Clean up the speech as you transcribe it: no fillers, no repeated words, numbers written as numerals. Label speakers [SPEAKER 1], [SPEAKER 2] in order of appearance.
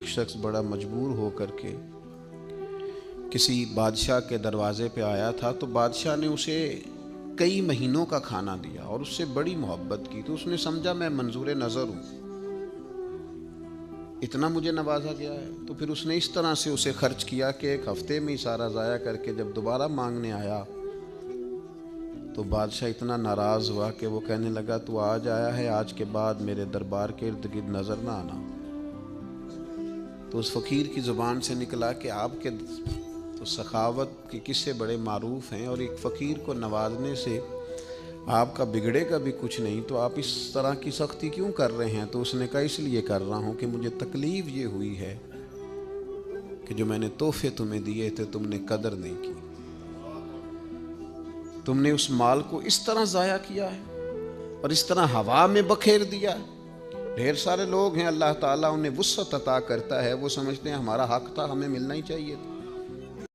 [SPEAKER 1] شخص بڑا مجبور ہو کر کے کسی بادشاہ کے دروازے پہ آیا تھا، تو بادشاہ نے اسے کئی مہینوں کا کھانا دیا اور اس سے بڑی محبت کی، تو اس نے سمجھا میں منظور نظر ہوں، اتنا مجھے نوازا گیا ہے۔ تو پھر اس نے اس طرح سے اسے خرچ کیا کہ ایک ہفتے میں ہی سارا ضائع کر کے جب دوبارہ مانگنے آیا تو بادشاہ اتنا ناراض ہوا کہ وہ کہنے لگا تو آج آیا ہے، آج کے بعد میرے دربار کے ارد گرد نظر نہ آنا۔ تو اس فقیر کی زبان سے نکلا کہ آپ کے تو سخاوت کے قصے بڑے معروف ہیں، اور ایک فقیر کو نوازنے سے آپ کا بگڑے گا بھی کچھ نہیں، تو آپ اس طرح کی سختی کیوں کر رہے ہیں؟ تو اس نے کہا اس لیے کر رہا ہوں کہ مجھے تکلیف یہ ہوئی ہے کہ جو میں نے تحفے تمہیں دیے تھے تم نے قدر نہیں کی، تم نے اس مال کو اس طرح ضائع کیا ہے اور اس طرح ہوا میں بکھیر دیا ہے۔ ڈھیر سارے لوگ ہیں اللہ تعالیٰ انہیں وسعت عطا کرتا ہے، وہ سمجھتے ہیں ہمارا حق تھا، ہمیں ملنا ہی چاہیے تھا،